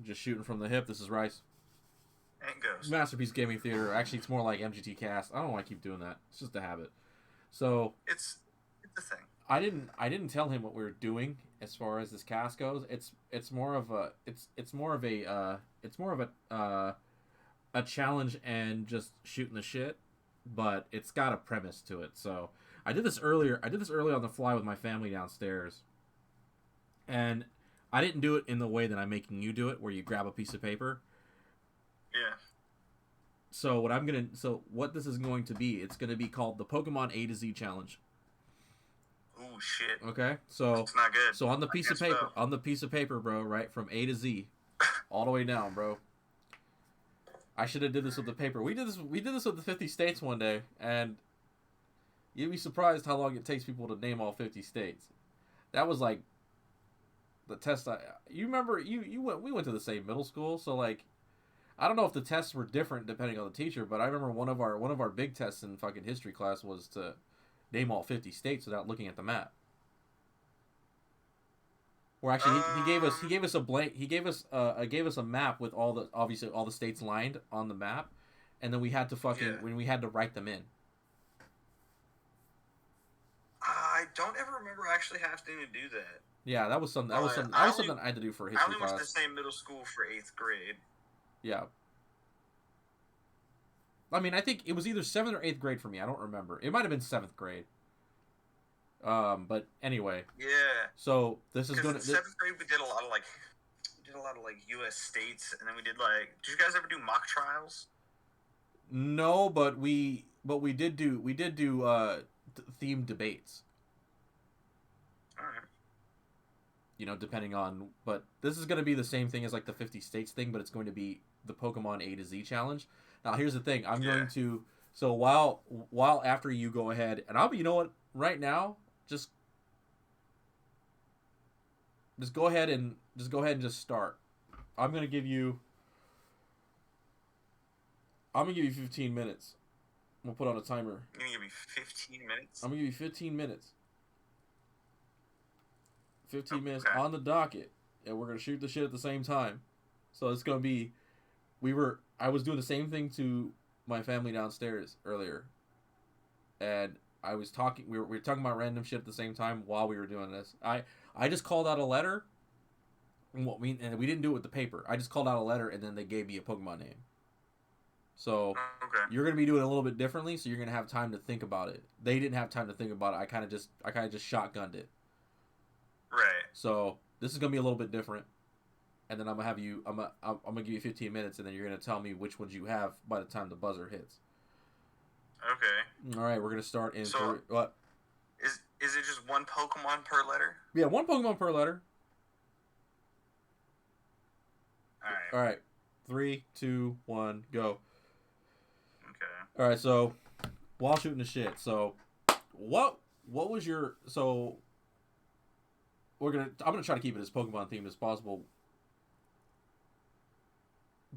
Just shooting from the hip. This is Rice. And Ghost. Masterpiece Gaming Theater. Actually, it's more like MGT Cast. I don't know why I keep doing that. It's just a habit. So it's a thing. I didn't tell him what we were doing as far as this cast goes. It's more of a challenge and just shooting the shit, but it's got a premise to it. So I did this earlier on the fly with my family downstairs, and I didn't do it in the way that I'm making you do it, where you grab a piece of paper. Yeah. So what this is going to be, it's going to be called the Pokemon A to Z challenge. Ooh, shit. Okay, so it's not good. So on the piece of paper, bro, right from A to Z, all the way down, bro. I should have did this with the paper. We did this with the 50 states one day, and you'd be surprised how long it takes people to name all 50 states. That was like the test. You remember we went to the same middle school, so like I don't know if the tests were different depending on the teacher, but I remember one of our big tests in fucking history class was to name all 50 states without looking at the map. Or actually, he gave us a blank. He gave us a map with all the states lined on the map, and then we had to when we had to write them in. I don't ever remember actually having to do that. Yeah, that was something. That was something I had to do for history class. I only went to the same middle school for 8th grade. Yeah. I mean, I think it was either 7th or 8th grade for me. I don't remember. It might have been 7th grade. But anyway. Yeah. So this is going to. 7th grade, we did a lot of U.S. states, and then we did like. Did you guys ever do mock trials? No, but we did do themed debates. All right. You know, depending on, but this is going to be the same thing as like the 50 states thing, but it's going to be the Pokemon A to Z challenge. Now, here's the thing. I'm going to, so while after you go ahead, and you know what, right now, just go ahead and just start. I'm going to give you 15 minutes. I'm going to put on a timer. You're going to give me 15 minutes? I'm going to give you 15 minutes. 15 minutes on the docket, and we're going to shoot the shit at the same time. So it's going to be, I was doing the same thing to my family downstairs earlier, and I was talking, we were talking about random shit at the same time while we were doing this. I just called out a letter, and we didn't do it with the paper. I just called out a letter, and then they gave me a Pokemon name. So you're going to be doing it a little bit differently, so you're going to have time to think about it. They didn't have time to think about it. I kind of just shotgunned it. Right. So this is gonna be a little bit different, and then I'm gonna give you 15 minutes, and then you're gonna tell me which ones you have by the time the buzzer hits. Okay. All right, we're gonna start in. So what? Is it just one Pokemon per letter? Yeah, one Pokemon per letter. All right. 3, 2, 1, go. Okay. All right. So while shooting the shit, so what was your so? I'm gonna try to keep it as Pokemon themed as possible.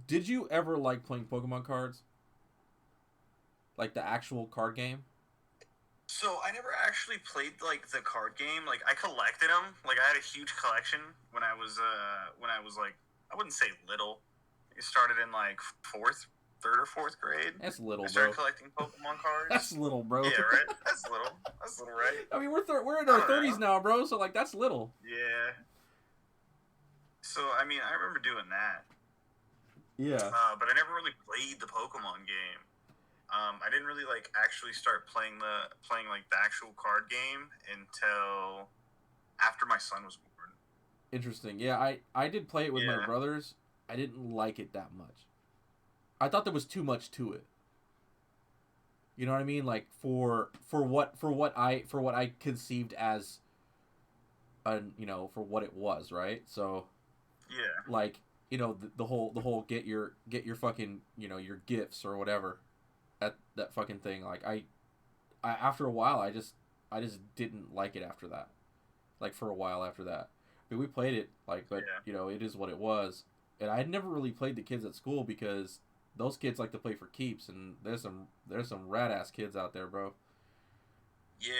Did you ever like playing Pokemon cards? Like the actual card game? So I never actually played like the card game. Like I collected them. Like I had a huge collection when I was like, I wouldn't say little. It started in like 3rd or 4th grade. That's little, bro. I started collecting Pokemon cards. That's little, bro. Yeah, right? That's little. That's little, right? I mean, we're in our 30s now, bro, so, like, that's little. Yeah. So, I mean, I remember doing that. Yeah. But I never really played the Pokemon game. I didn't really, like, actually start playing the actual card game until after my son was born. Interesting. Yeah, I did play it with my brothers. I didn't like it that much. I thought there was too much to it. You know what I mean? Like for what I conceived as for what it was, right? So yeah. Like, the whole get your fucking, your gifts or whatever. That fucking thing. Like I after a while I just didn't like it after that. Like for a while after that. I mean, we played it but it is what it was. And I had never really played the kids at school because those kids like to play for keeps, and there's some rad ass kids out there, bro. Yeah,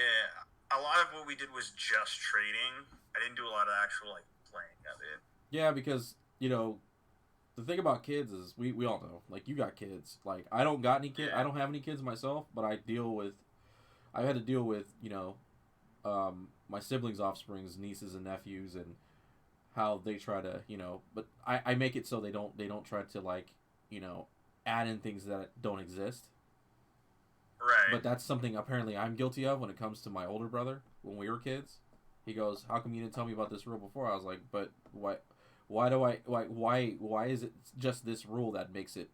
a lot of what we did was just trading. I didn't do a lot of actual like playing of it. Yeah, because the thing about kids is we all know, like, you got kids. Like, I don't got any kid. I don't have any kids myself, but I had to deal with, my siblings' offsprings, nieces and nephews, and how they try to, but I make it so they don't try to, like, add in things that don't exist. Right. But that's something apparently I'm guilty of when it comes to my older brother when we were kids. He goes, "How come you didn't tell me about this rule before?" I was like, "But why is it just this rule that makes it,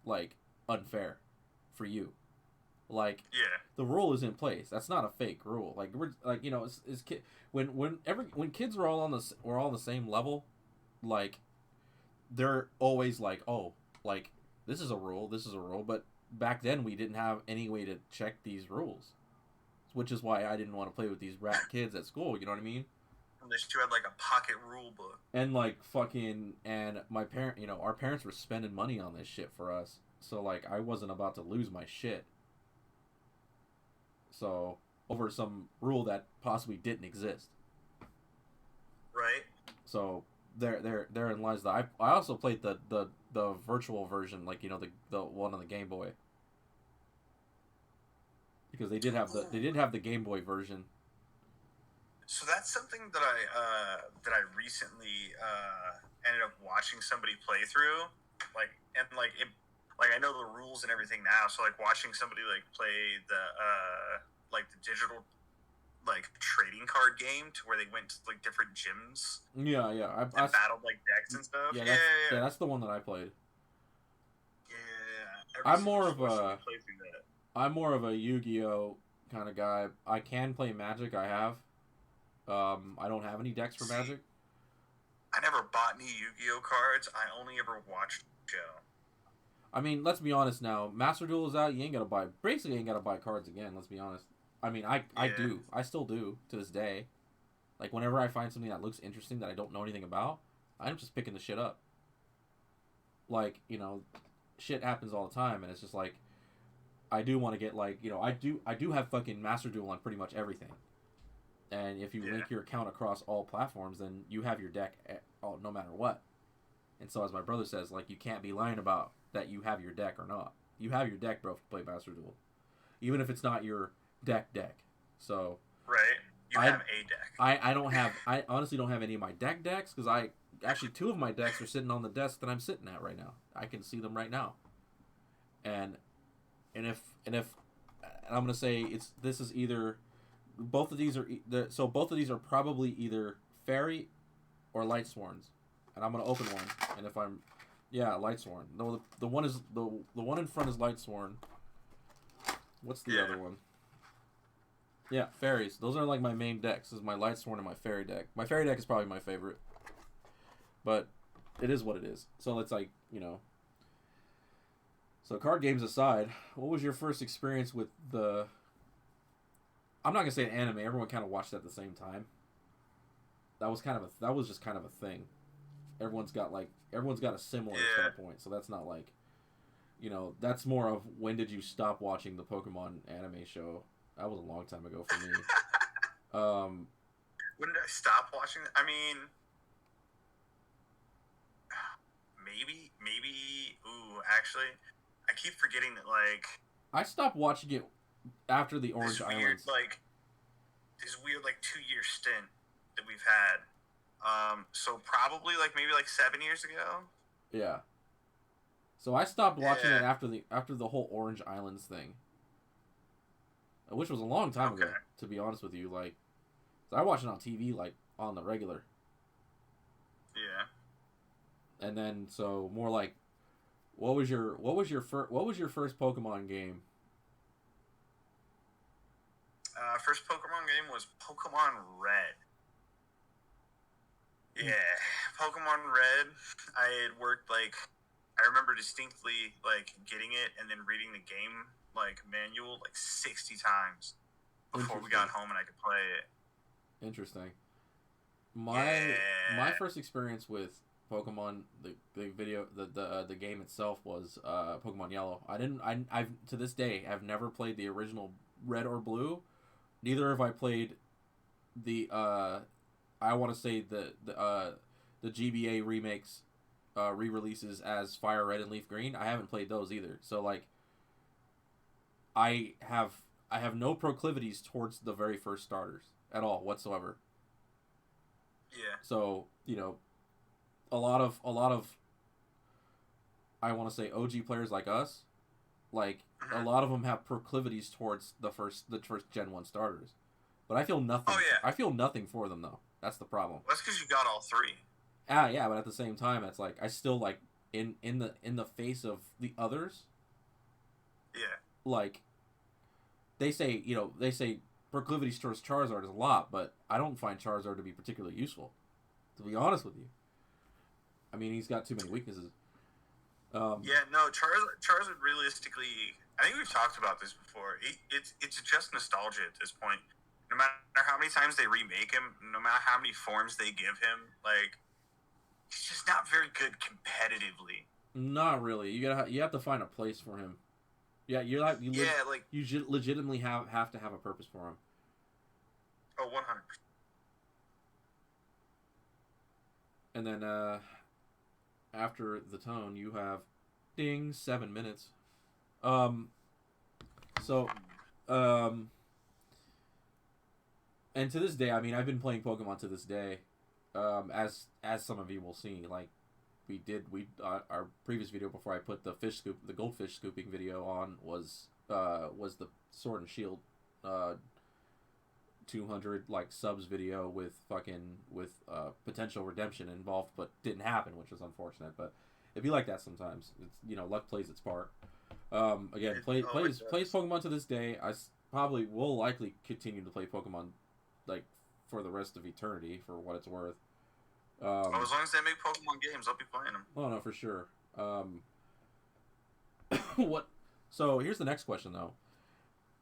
like, unfair for you? Like, Yeah. the rule is in place. That's not a fake rule. Like, we're like, it's when kids were all on the same level, like, they're always like, oh, like, this is a rule, but back then we didn't have any way to check these rules, which is why I didn't want to play with these rat kids at school. You know what I mean? Unless you had, like, a pocket rule book. And, like, and our parents were spending money on this shit for us, so, like, I wasn't about to lose my shit. So, over some rule that possibly didn't exist. Right. So therein lies the. I also played the virtual version, like, the one on the Game Boy, because they did have the Game Boy version. So that's something that I recently ended up watching somebody play through, like, and like it, like, I know the rules and everything now. So, like, watching somebody, like, play the digital, like, trading card game to where they went to, like, different gyms. Yeah. And battled, like, decks and stuff. Yeah, that's the one that I played. Yeah. I'm more of a Yu-Gi-Oh kind of guy. I can play Magic. I have. I don't have any decks for Magic. I never bought any Yu-Gi-Oh cards. I only ever watched the show. I mean, let's be honest now. Master Duel is out. You ain't gotta buy cards again. Let's be honest. I mean, I do. I still do to this day. Like, whenever I find something that looks interesting that I don't know anything about, I'm just picking the shit up. Like, shit happens all the time, and it's just like, I do want to get, like, I do have fucking Master Duel on pretty much everything. And if you link your account across all platforms, then you have your deck no matter what. And so, as my brother says, like, you can't be lying about that you have your deck or not. You have your deck, bro, if you play Master Duel. Even if it's not your deck. So... Right. You have a deck. I honestly don't have any of my decks, because actually 2 of my decks are sitting on the desk that I'm sitting at right now. I can see them right now. And if I'm gonna say this is either both of these are probably either Fairy or Lightsworns, and I'm gonna open one. And if I'm Lightsworn. No, the one is the one in front is Lightsworn. What's the other one? Yeah, fairies. Those are, like, my main decks. This is my Lightsworn and my fairy deck. My fairy deck is probably my favorite. But it is what it is. So it's like, So card games aside, what was your first experience with the... I'm not going to say an anime. Everyone kind of watched it at the same time. That was just kind of a thing. Everyone's got a similar standpoint. So that's not like... that's more of, when did you stop watching the Pokemon anime show? That was a long time ago for me. When did I stop watching? I mean, maybe. Ooh, actually, I keep forgetting that. Like, I stopped watching it after the Orange Islands. This weird 2-year stint that we've had. So probably maybe 7 years ago. Yeah. So I stopped watching it after the whole Orange Islands thing. Which was a long time ago, to be honest with you. Like, so I watched it on TV, like, on the regular. Yeah. And then, so more like, what was your first Pokemon game? First Pokemon game was Pokemon Red. Yeah, Pokemon Red. I had worked I remember distinctly getting it and then reading the game manual 60 times before we got home and I could play it. Interesting. My first experience with Pokemon, the game itself, was Pokemon Yellow. I've to this day I've never played the original Red or Blue. Neither have I played the I want to say the GBA remakes re-releases as Fire Red and Leaf Green. I haven't played those either. So like, I have no proclivities towards the very first starters at all whatsoever. Yeah. So a lot of I want to say OG players like us, like a lot of them have proclivities towards the first Gen 1 starters. But I feel nothing. Oh, yeah. I feel nothing for them though. That's the problem. Well, that's because you got all three. Yeah, but at the same time, it's like I still like in the face of the others. Yeah. Like they say proclivities towards Charizard is a lot, but I don't find Charizard to be particularly useful. To be honest with you, I mean he's got too many weaknesses. Yeah, no, Charizard realistically, I think we've talked about this before. It's just nostalgia at this point. No matter how many times they remake him, no matter how many forms they give him, like he's just not very good competitively. Not really. You have to find a place for him. Yeah, you legitimately have to have a purpose for him. Oh, 100%. And then after the tone, you have ding 7 minutes. And to this day, I mean, I've been playing Pokemon to this day. As some of you will see, like our previous video before I put the goldfish scooping video on was the Sword and Shield 200 like subs video with potential redemption involved, but didn't happen, which was unfortunate. But it'd be like that sometimes. It's luck plays its part. Again, plays Pokemon to this day. I probably will likely continue to play Pokemon like for the rest of eternity, for what it's worth. As long as they make Pokemon games, I'll be playing them. Oh no, for sure. What? So here's the next question though.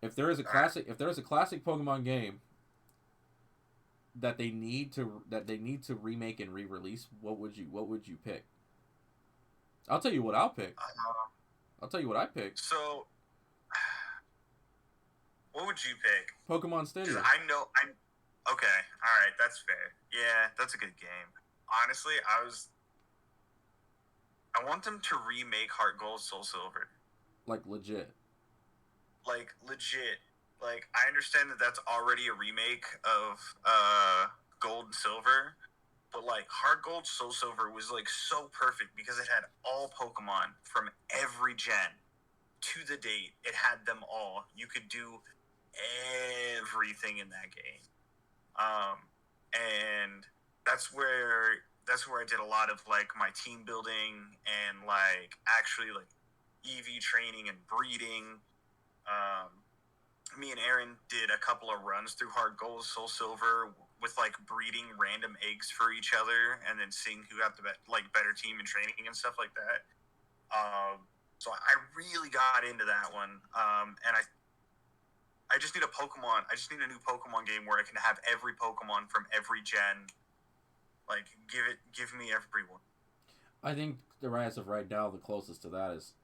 If there is a classic Pokemon game that they need to remake and re-release, what would you pick? I'll tell you what I'll pick. I'll tell you what I picked. So, what would you pick? Pokemon Stadium. Okay, all right, that's fair. Yeah, that's a good game. Honestly, I want them to remake Heart Gold, Soul Silver. Like legit. Like legit. Like I understand that that's already a remake of Gold and Silver, but like Heart Gold, Soul Silver was like so perfect because it had all Pokemon from every gen to the date. It had them all. You could do everything in that game. And that's where I did a lot of like my team building and like actually like EV training and breeding. Me and Aaron did a couple of runs through Heart Gold, Soul Silver with like breeding random eggs for each other and then seeing who got the better team and training and stuff like that. So I really got into that one. And I just need a Pokemon. I just need a new Pokemon game where I can have every Pokemon from every gen. Like, give me everyone. I think as of right now, the closest to that is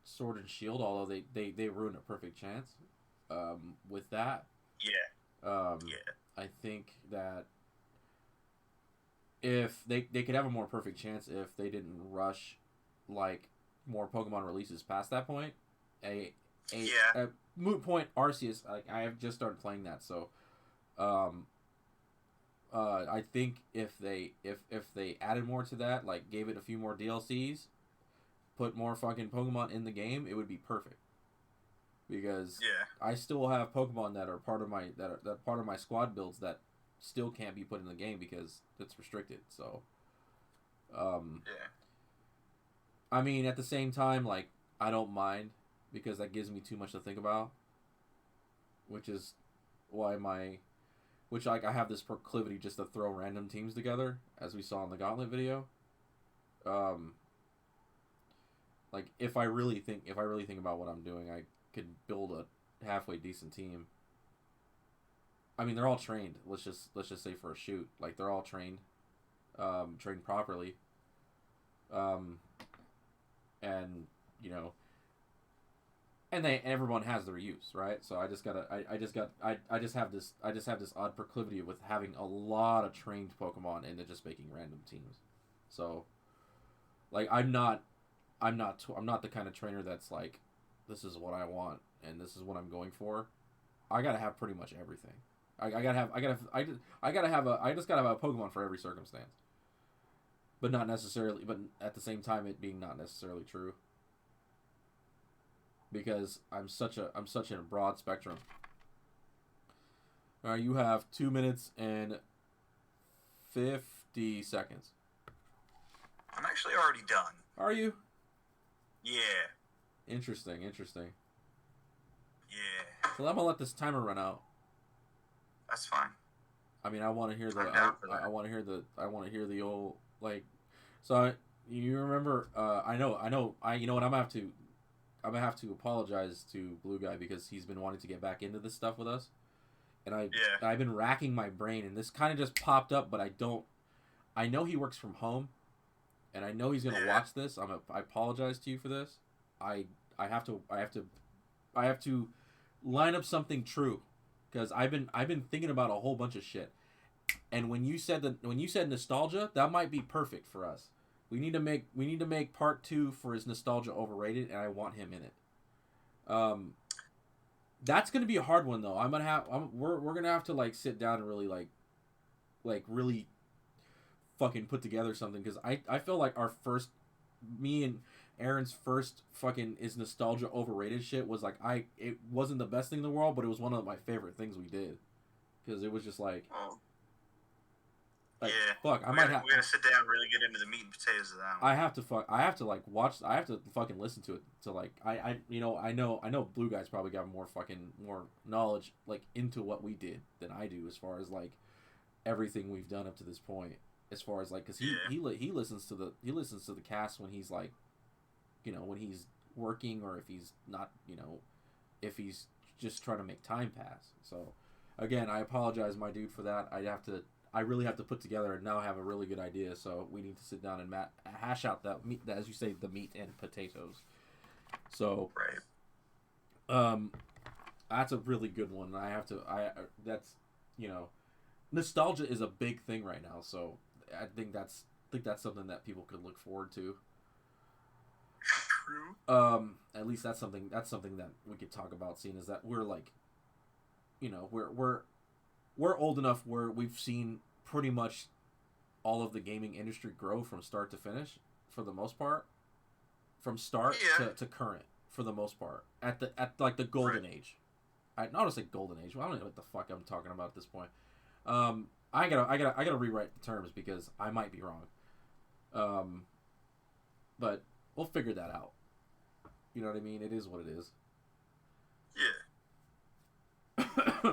Sword and Shield. Although they ruined a perfect chance with that. Yeah. I think that if they could have a more perfect chance if they didn't rush like more Pokemon releases past that point. A moot point Arceus, I have just started playing that, so I think if they added more to that, like gave it a few more DLCs, put more fucking Pokemon in the game, it would be perfect. Because I still have Pokemon that are part of my squad builds that still can't be put in the game because it's restricted. So I mean, at the same time, like I don't mind because that gives me too much to think about, which is why I have this proclivity just to throw random teams together, as we saw in the Gauntlet video. Like if I really think about what I'm doing, I could build a halfway decent team. I mean, they're all trained. Let's just say for a shoot, like they're all trained properly. And and everyone has their use, right? So I just have this odd proclivity with having a lot of trained Pokemon and then just making random teams. So Like I'm not the kind of trainer that's like, this is what I want and this is what I'm going for. I gotta have pretty much everything. I just gotta have a Pokemon for every circumstance. But not necessarily. But at the same time, it being not necessarily true. Because I'm such a broad spectrum. All right, you have 2 minutes and 50 seconds. I'm actually already done. Are you? Yeah. Interesting. Yeah. So I'm gonna let this timer run out. That's fine. I mean, I want to hear the. I want to hear the. I want to hear the old like. So you remember? I know. You know what? I'm gonna have to apologize to Blue Guy because he's been wanting to get back into this stuff with us, and I've been racking my brain, and this kind of just popped up, but I don't. I know he works from home, and I know he's gonna watch this. I apologize to you for this. I have to line up something true, because I've been thinking about a whole bunch of shit, and when you said nostalgia, that might be perfect for us. We need to make part 2 for his nostalgia overrated, and I want him in it. That's gonna be a hard one though. We're gonna have to like sit down and really like really fucking put together something, because I feel like me and Aaron's first fucking is nostalgia overrated shit was like it wasn't the best thing in the world, but it was one of my favorite things we did, because it was just like. Oh. Like, yeah, fuck. We're gonna sit down and really get into the meat and potatoes of that one. I have to fucking listen to it to like I know Blue Guy's probably got more knowledge like into what we did than I do, as far as like everything we've done up to this point, as far as like, because he listens to the cast when he's like, when he's working, or if he's not, if he's just trying to make time pass. So again, I apologize, my dude, for that. I really have to put together and now have a really good idea. So we need to sit down and hash out that meat, as you say, the meat and potatoes. So, right. That's a really good one. That's, nostalgia is a big thing right now. So I think that's something that people could look forward to. True. At least that's something that we could talk about, seeing as that we're like, we're old enough where we've seen pretty much all of the gaming industry grow from start to finish, for the most part, from start to current, for the most part, at like the golden age. I don't say golden age. Well, I don't know what the fuck I'm talking about at this point. I gotta rewrite the terms because I might be wrong. But we'll figure that out. You know what I mean? It is what it is. Yeah.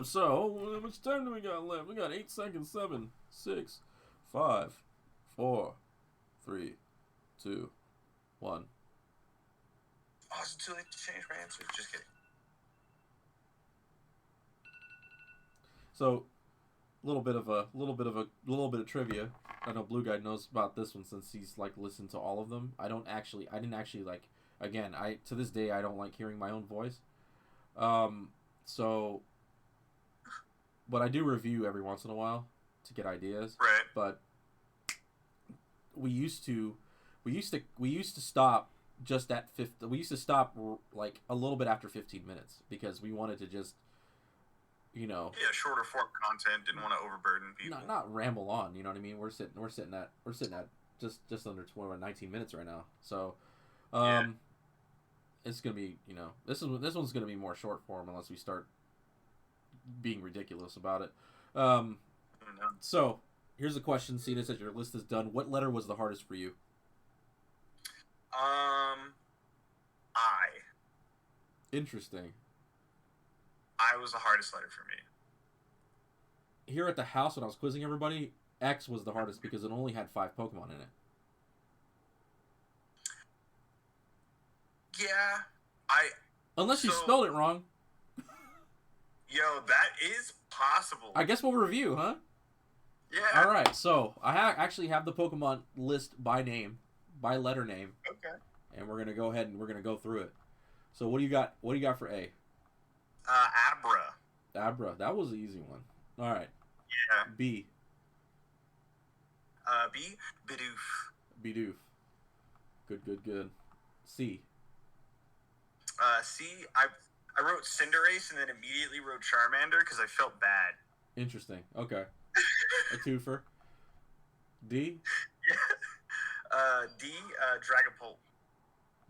So, how much time do we got left? We got 8 seconds. 7, 6, 5, 4, 3, 2, 1. Oh, it's too late to change my answer. Just kidding. So, a little bit of trivia. I know Blue Guy knows about this one since he's like listened to all of them. I didn't actually like. Again, to this day I don't like hearing my own voice. So. But I do review every once in a while to get ideas. Right. But we used to stop just at 50. We used to stop like a little bit after 15 minutes because we wanted to just, Yeah, shorter form content. Didn't want to overburden people. Not ramble on. You know what I mean? We're sitting at just under 19 minutes right now. So, it's gonna be this one's gonna be more short form unless we start being ridiculous about it. So here's a question. Seeing as that your list is done, what letter was the hardest for you? I. Interesting. I was the hardest letter for me. Here at the house when I was quizzing everybody, X was the hardest because it only had 5 Pokemon in it. Yeah, Unless you spelled it wrong. Yo, that is possible. I guess we'll review, huh? Yeah. All right. So I actually have the Pokemon list by letter name. Okay. And we're gonna go ahead and we're gonna go through it. So what do you got? What do you got for A? Abra. Abra. That was an easy one. All right. Yeah. B. B. Bidoof. Bidoof. Good. C. C. I wrote Cinderace and then immediately wrote Charmander because I felt bad. Interesting. Okay. A twofer. D. D. Dragapult.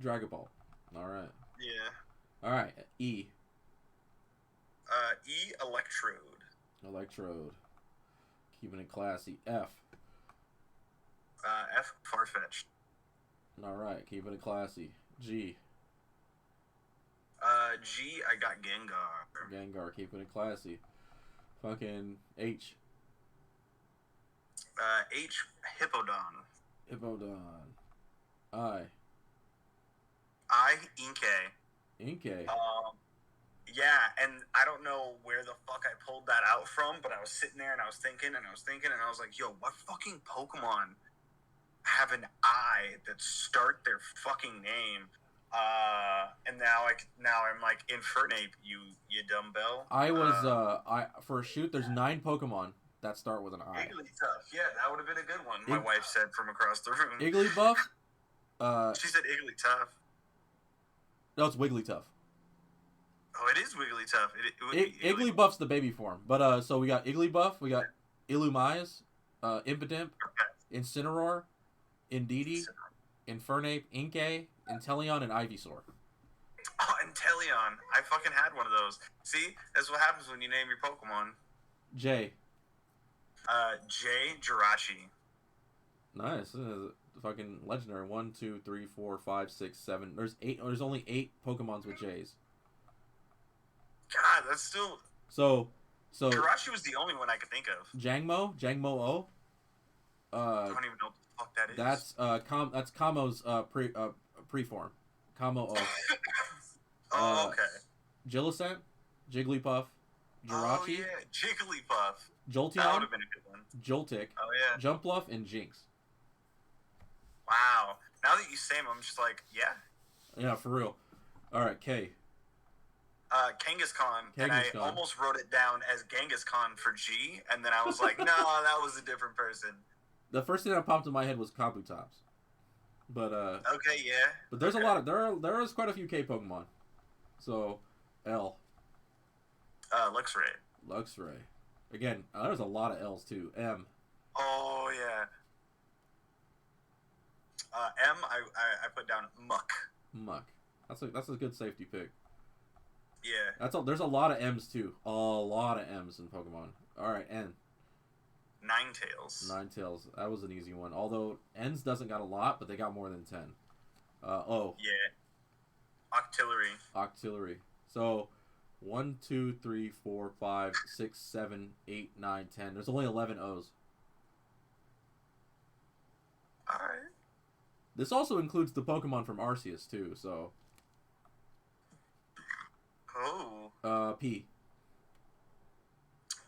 Dragapult. All right. Yeah. All right. E. E. Electrode. Electrode. Keeping it classy. F. F. Farfetch'd. All right. Keeping it classy. G. G. I got Gengar. Gengar. Keeping it classy. Fucking H. H. Hippowdon. Hippowdon. I. Inkay. Yeah, and I don't know where the fuck I pulled that out from, but I was sitting there and I was thinking, and I was like, yo, what fucking Pokemon have an I that start their fucking name? And now I'm like Infernape, you dumbbell. I was for a shoot. There's 9 Pokemon that start with an I. Igglytuff, yeah, that would have been a good one. My wife said from across the room. Igglybuff. She said Igglytuff. No, it's Wigglytuff. Oh, it is Wigglytuff. Igglybuff's the baby form, but so we got Igglybuff, we got Illumise, Impidimp, Incineroar, Indeedee, Infernape, Inkay, Inteleon, and Ivysaur. Oh, Inteleon. I fucking had one of those. See? That's what happens when you name your Pokemon. J. J. Jirachi. Nice. This is fucking legendary. 1, 2, 3, 4, 5, 6, 7. There's 8. There's only 8 Pokemons with J's. God, that's still... So Jirachi was the only one I could think of. Jangmo O. I don't even know what the fuck that is. That's Kamo's preform. Kamo O. Oh, okay. Jilicent, Jigglypuff, Jirachi. Oh, yeah. Jigglypuff. Jolteon. That would have been a good one. Joltik. Oh, yeah. Jumpluff, and Jinx. Wow. Now that you say them, I'm just like, yeah. Yeah, for real. Alright, K. Kangaskhan. And I almost wrote it down as Kangaskhan for G, and then I was like, no, that was a different person. The first thing that popped in my head was Kabutops. But, okay, yeah. But there's a lot of... There is quite a few K Pokemon. So, L. Luxray. Luxray. Again, there's a lot of L's, too. M. Oh, yeah. M, I put down Muck. Muck. That's a good safety pick. Yeah. There's a lot of M's, too. A lot of M's in Pokemon. Alright, N. Ninetales. Ninetales. That was an easy one. Although, N's doesn't got a lot, but they got more than 10. O. Yeah. Octillery. So, 1, 2, 3, 4, 5, 6, 7, 8, 9, 10. There's only 11 O's. Alright. This also includes the Pokemon from Arceus, too, so... Oh. P.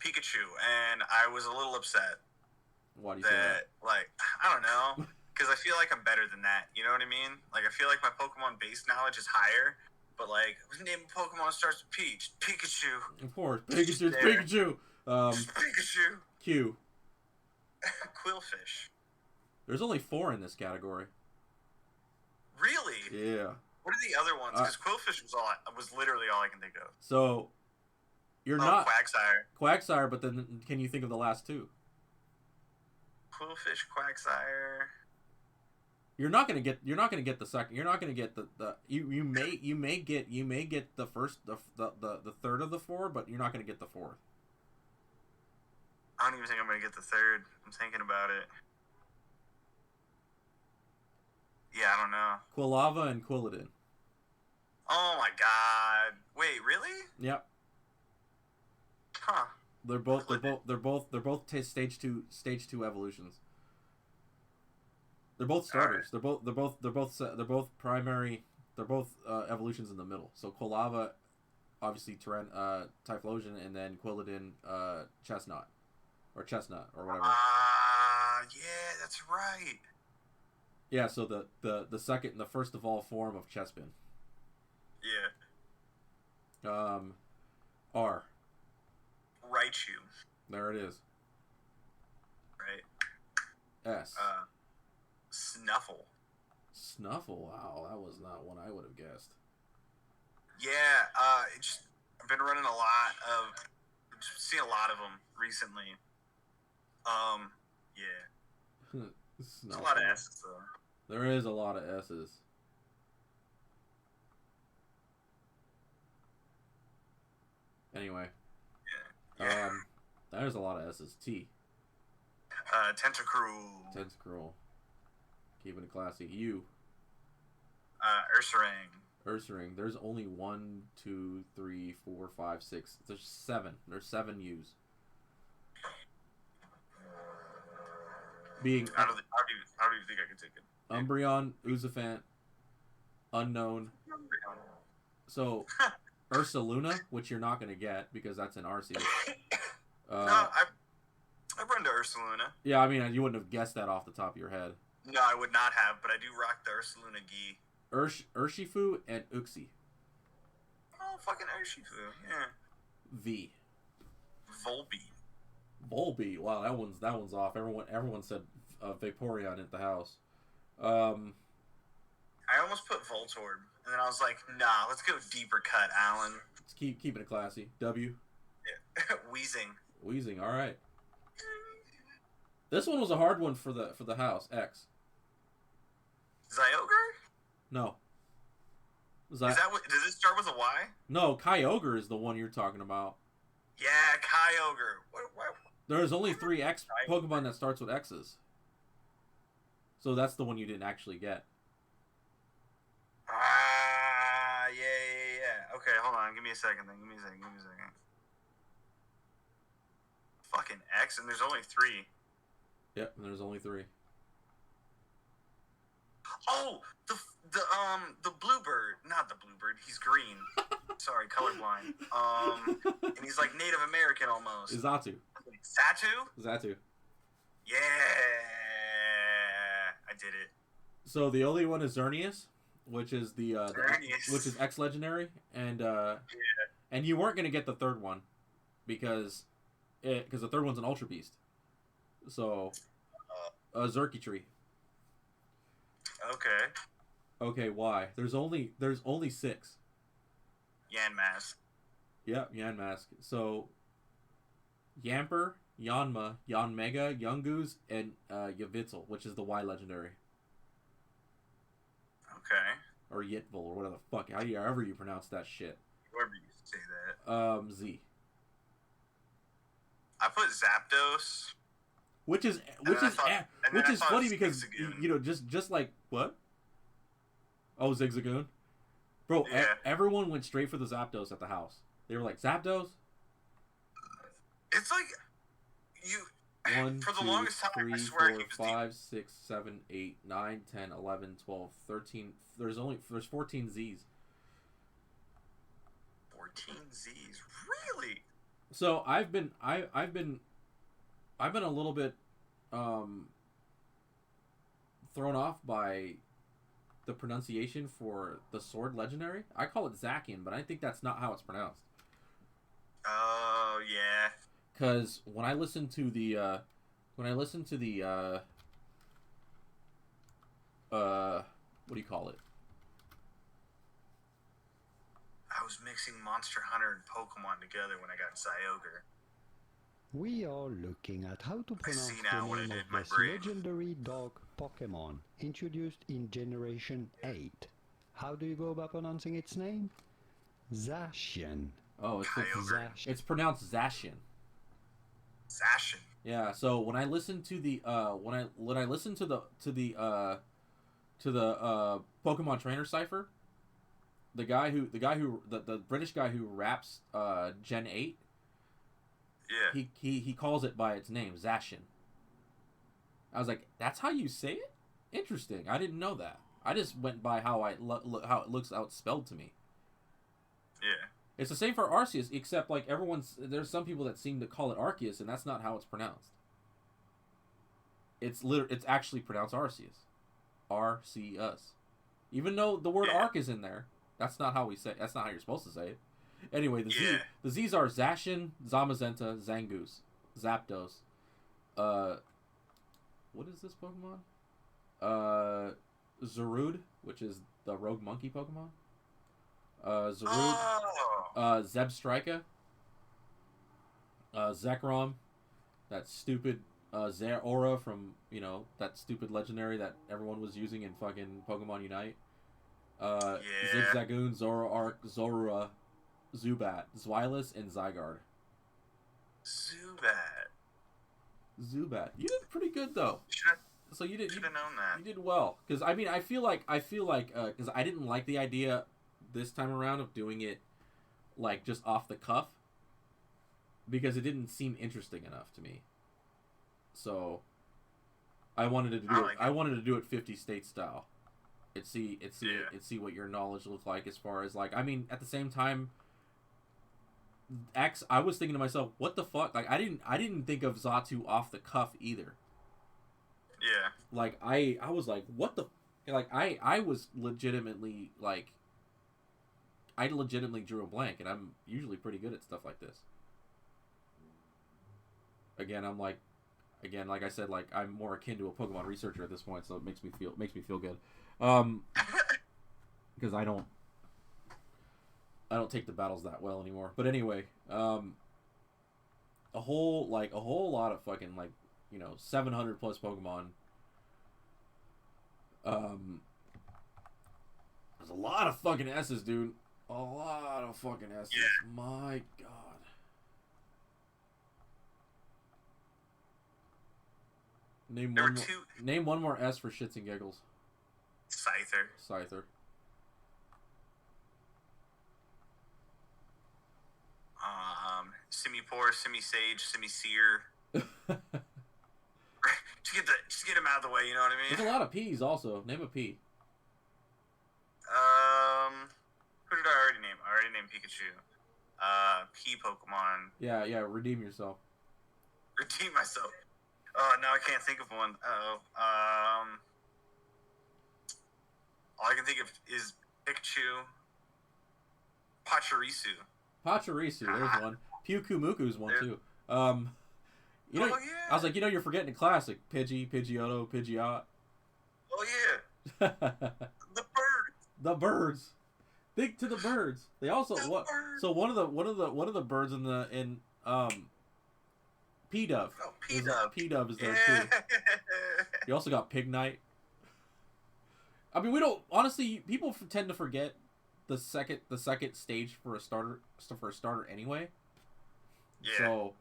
Pikachu, and I was a little upset. Why do you say that? Like, I don't know, because I feel like I'm better than that, you know what I mean? Like, I feel like my Pokemon base knowledge is higher, but like, name a Pokemon starts with Peach. Pikachu. Of course, Pikachu. Pikachu. Q. Quillfish. There's only 4 in this category. Really? Yeah. What are the other ones? Because Quillfish was literally all I can think of. So, you're not Quagsire, but then can you think of the last 2? Quillfish, Quagsire. You're not gonna get the second. You're not gonna get you may get the first the third of the 4, but you're not gonna get the 4th. I don't even think I'm gonna get the 3rd. I'm thinking about it. Yeah, I don't know. Quilava and Quilladin. Oh my god! Wait, really? Yep. Huh. They're both stage 2 evolutions. They're both starters. Right. They're both primary. They're both evolutions in the middle. So Quilava, obviously Typhlosion, and then Quilladin, Chestnut or whatever. Yeah, that's right. Yeah, so the first of all form of Chespin. Yeah. R. Raichu. There it is. Right. S. Snuffle. Snuffle. Wow, that was not one I would have guessed. Yeah, I've been running just seeing a lot of them recently. Yeah. There's a lot of S's though. There is a lot of S's. Anyway. Yeah. There's a lot of S's. T. Tentacruel. Tentacruel. Keeping it classy. U. Ursaring. There's only 1, 2, 3, 4, 5, 6. There's 7. There's 7 U's. Being. How do you think I can take it? Umbreon, Uzaphant, Unknown. So, Ursaluna, which you're not going to get because that's an Arceus. No, I've run to Ursaluna. Yeah, I mean, you wouldn't have guessed that off the top of your head. No, I would not have, but I do rock the Ursaluna gi. Urshifu and Uxie. Oh, fucking Urshifu, yeah. V. Volbeat. Wow, that one's off. Everyone said Vaporeon at the house. I almost put Voltorb, and then I was like, nah, let's go deeper cut, Alan. Let's keeping it classy. W. Yeah. Wheezing. All right. This one was a hard one for the house. X. Kyogre? No. Is that what? Does it start with a Y? No, Kyogre is the one you're talking about. Yeah, Kyogre. What? There's only 3 X Pokemon that starts with X's. So that's the one you didn't actually get. Yeah. Okay, hold on. Give me a second. Fucking X, and there's only 3. Yep, and there's only 3. Oh, the bluebird. Not the bluebird. He's green. Sorry, colorblind. And he's like Native American almost. Xatu. Xatu? Yeah, I did it. So the only one is Xerneas, which is which is X legendary, and and you weren't gonna get the third one because the third one's an Ultra Beast. So Xurkitree. Okay, why? There's only 6. Yanmask. Yep, Yanmask. So Yamper, Yanma, Yanmega, Yungoos, and Yveltal, which is the Y legendary. Okay. Or Yitvul, or whatever the fuck, however you pronounce that shit. However you say that. Z. I put Zapdos. Which is funny because just like what? Oh, Zigzagoon. Bro, yeah. Everyone went straight for the Zapdos at the house. They were like, Zapdos? It's like you 1, for the 2, longest time, 3, I swear 4, 5, 6, 7, 8, 9, 10, 11, 12, 13. There's 14 Z's. 14 Z's? Really? So I've been a little bit thrown off by the pronunciation for the sword legendary. I call it Zacian, but I think that's not how it's pronounced. Oh yeah. Because when I listen to the what do you call it? I was mixing Monster Hunter and Pokemon together when I got Kyogre. We are looking at how to pronounce the name of this legendary dog Pokémon, introduced in Generation 8. How do you go about pronouncing its name? Zacian. Oh, it's pronounced Zacian. Zacian. Yeah. So when I listen to the when I listen to the Pokemon Trainer Cipher, the British guy who raps Gen 8. Yeah. He calls it by its name, Zacian. I was like, that's how you say it? Interesting. I didn't know that. I just went by how it's spelled to me. Yeah. It's the same for Arceus, except like there's some people that seem to call it Arceus, and that's not how it's pronounced. It's actually pronounced Arceus. Arceus. Even though the word arc is in there, that's not how we say. That's not how you're supposed to say it. Anyway, the Z's are Zacian, Zamazenta, Zangoose, Zapdos. What is this Pokemon? Zarude, which is the rogue monkey Pokemon. Zarude. Zebstrika. Zekrom. That stupid Zeraora from, that stupid legendary that everyone was using in fucking Pokemon Unite. Zigzagoon, Zoroark, Zorua, Zubat, Zweilous, and Zygarde. Zubat. You did pretty good though. So you did. Should have known that. You did well, because I mean, I feel like, because I didn't like the idea this time around of doing it, like just off the cuff, because it didn't seem interesting enough to me. So I wanted to do it. I wanted to do it 50 state style. And see what your knowledge looked like as far as like. I mean, at the same time. I was thinking to myself, what the fuck? Like, I didn't think of Xatu off the cuff either. Yeah. Like, I was like, what the... Like, I was legitimately, like... I legitimately drew a blank, and I'm usually pretty good at stuff like this. Again, like I said, like, I'm more akin to a Pokemon researcher at this point, so it makes me feel good. Because I don't take the battles that well anymore. But anyway, a whole lot of fucking 700 plus Pokemon. There's a lot of fucking S's, dude. A lot of fucking S's. Yeah. My God. Name one more S for shits and giggles. Scyther. Simipour, Simisage, Simisear. just get him out of the way, you know what I mean? There's a lot of P's also. Name a P. Who did I already name? I already named Pikachu. P Pokemon. Yeah, redeem yourself. Redeem myself. Now I can't think of one. All I can think of is Pikachu. Pachirisu, there's one. Pyukumuku's one too. I was like, you're forgetting a classic. Pidgeotto, Pidgeot. Oh yeah. The birds. Think to the birds. They also what? So one of the birds in P-Dove. Oh, P-Dove. P-Dove is there too. You also got Pignite. I mean, we don't honestly. People tend to forget the second stage for a starter anyway. Yeah. So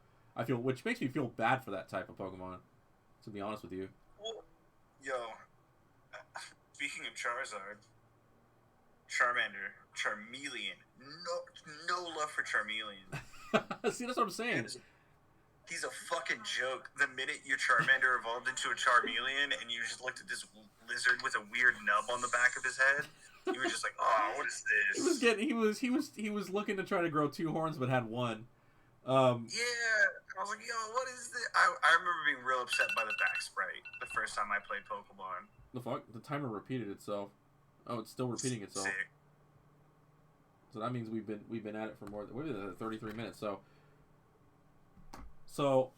which makes me feel bad for that type of Pokemon. To be honest with you. Well, speaking of Charizard, Charmander, Charmeleon. No love for Charmeleon. See, that's what I'm saying. He's a fucking joke. The minute your Charmander evolved into a Charmeleon and you just looked at this lizard with a weird nub on the back of his head, you were just like, "Oh, what is this?" He was looking to try to grow 2 horns but had 1. Yeah, I was like, "Yo, what is this?" I remember being real upset by the back sprite the first time I played Pokemon. The fuck? The timer repeated itself. Oh, it's still repeating itself. Sick. So that means we've been at it for we've been at 33 minutes. So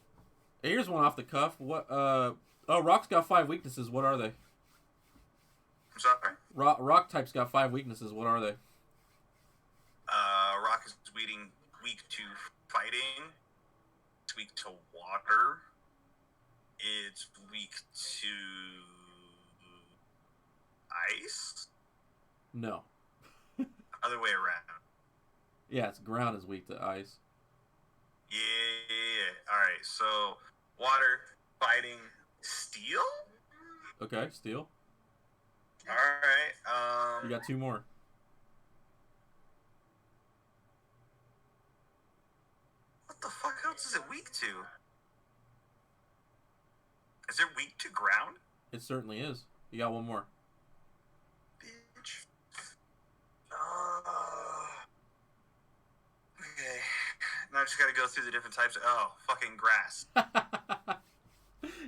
here's one off the cuff. What? Rock's got 5 weaknesses. What are they? I'm sorry. Rock type's got 5 weaknesses. What are they? Rock is weak to fighting. It's weak to water. It's weak to ice. No. Other way around. Yeah, it's ground is weak to ice. Yeah. All right. So water, fighting, steel. Okay, steel. All right. You got 2 more. What the fuck else is it weak to? Is it weak to ground? It certainly is. You got 1 more. Bitch. Okay. Now I just gotta go through the different types. Fucking grass.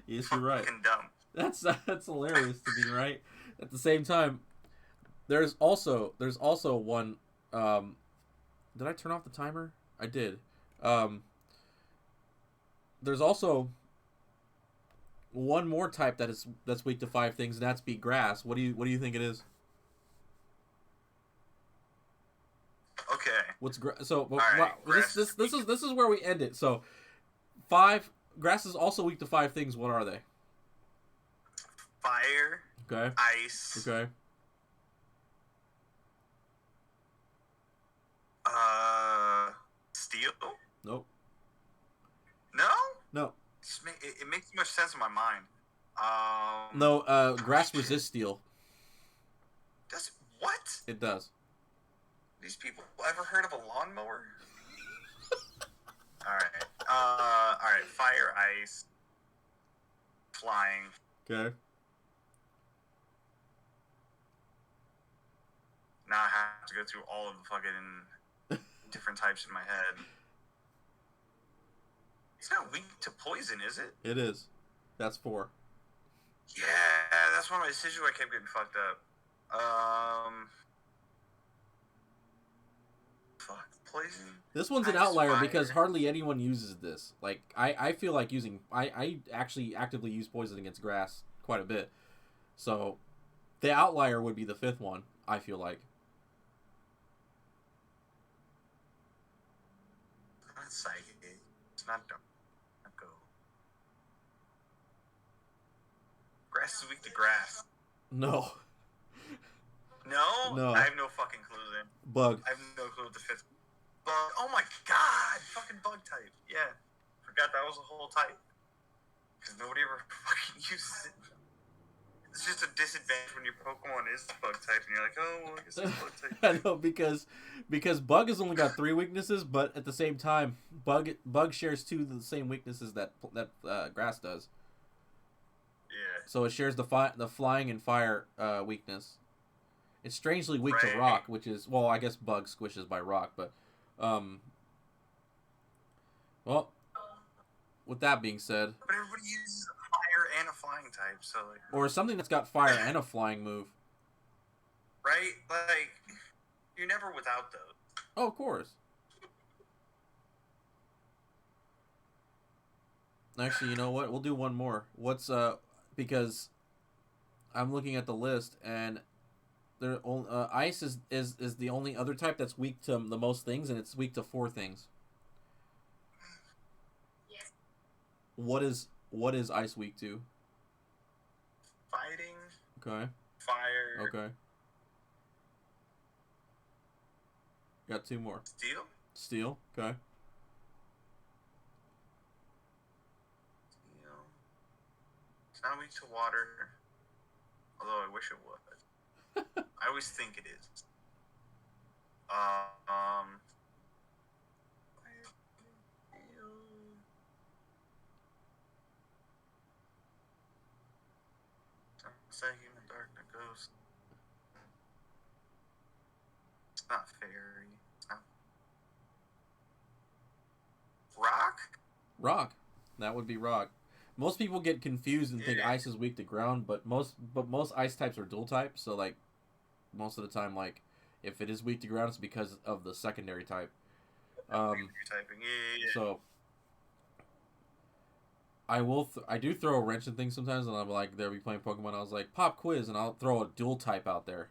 Yes, you're right. Fucking dumb. That's hilarious to be right. At the same time, there's also one. Did I turn off the timer? I did. There's also one more type that's weak to 5 things, and that's be grass. What do you think it is? Okay. This is where we end it. So 5 grass is also weak to 5 things. What are they? Fire. Okay. Ice. Okay. Steel. Nope. No. No. It makes too much sense in my mind. No. Grass resists steel. Does what? It does. These people ever heard of a lawnmower? Alright. Alright. Fire, ice, flying. Okay. Now I have to go through all of the fucking different types in my head. It's not weak to poison, is it? It is. That's 4. Yeah, that's one of my decisions where I kept getting fucked up. Fuck. Poison? This one's an outlier because hardly anyone uses this. Like, I feel like I actually actively use poison against grass quite a bit. So, the outlier would be the 5th one, I feel like. It's not psychic. It's not dark. Go. Grass is weak to grass. No. No? No. I have no fucking clue then. Bug. I have no clue what the 5th. Bug. Oh my god! Fucking bug type. Yeah. Forgot that was a whole type. Because nobody ever fucking uses it. It's just a disadvantage when your Pokemon is bug type and you're like, oh, well, I guess it's bug type. I know, because bug has only got 3 weaknesses, but at the same time, bug shares 2 of the same weaknesses that grass does. Yeah. So it shares the flying and fire weakness. It's strangely weak to rock, which is, well, I guess bug squishes by rock, but well, with that being said, but everybody uses a fire and a flying type, so like, or something that's got fire and a flying move, right? Like, you're never without those. Oh, of course. Actually, you know what? We'll do one more. What's because I'm looking at the list and there ice is the only other type that's weak to the most things, and it's weak to 4 things. Yes. What is ice weak to? Fighting. Okay. Fire. Okay. Got 2 more. Steel. Steel. Okay. Steel. It's not weak to water, although I wish it was. I always think it is. Psychic in the dark, a ghost. It's not fairy. It's not. Rock? Rock. That would be rock. Most people get confused and think ice is weak to ground, but most ice types are dual types, so like most of the time, like if it is weak to ground, it's because of the secondary type. So I do throw a wrench and things sometimes, and I'm like, they'll be playing Pokemon. I was like, pop quiz, and I'll throw a dual type out there,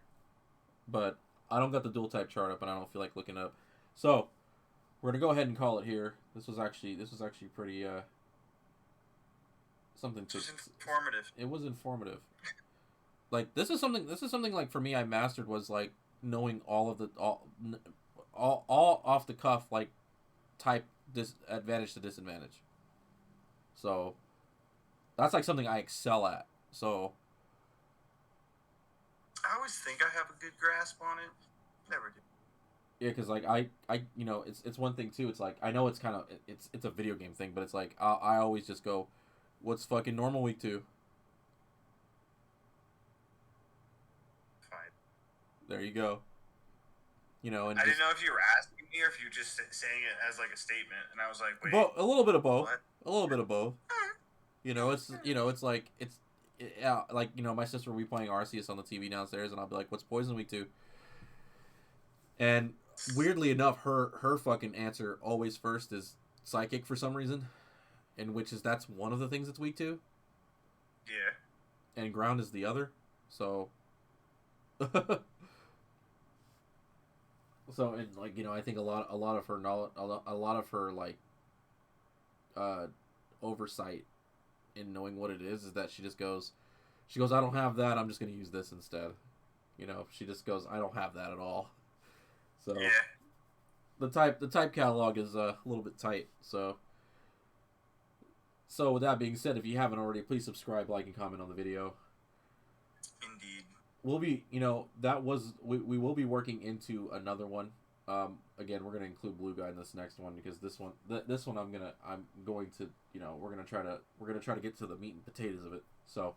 but I don't got the dual type chart up, and I don't feel like looking up. So we're gonna go ahead and call it here. This was actually pretty something. It was informative. It was informative. Like this is something like for me I mastered was like knowing all of the all off the cuff like type advantage to disadvantage. So that's like something I excel at. So I always think I have a good grasp on it. Never do. Yeah, because like I you know it's one thing too. It's like I know it's kind of it's a video game thing, but it's like I always just go, what's fucking normal week 2? Fine. There you go. You know, and I didn't know if you were asking me or if you were just saying it as like a statement, and I was like, wait. A little bit of both. What? A little bit of both. You know, it's like yeah, like you know, my sister will be playing Arceus on the TV downstairs, and I'll be like, "What's Poison Week 2?" And weirdly enough, her fucking answer always first is Psychic for some reason, and that's one of the things that's weak to. Yeah. And ground is the other. So. So, and like, you know, I think a lot of her knowledge, a lot of her like oversight in knowing what it is that she goes, I don't have that, I'm just gonna use this instead. You know, she just goes, I don't have that at all. So yeah. the type catalog is a little bit tight. So with that being said, if you haven't already, please subscribe, like, and comment on the video. Indeed. We'll be, you know, we will be working into another one. Again, we're gonna include Blue Guy in this next one because this one I'm going to, you know, we're gonna try to get to the meat and potatoes of it. So,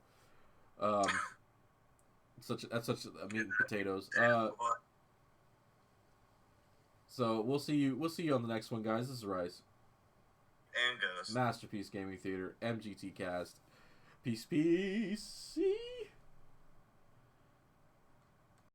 that's such a meat and potatoes. So we'll see you on the next one, guys. This is Rice. And Ghost. Masterpiece Gaming Theater, MGT Cast. Peace.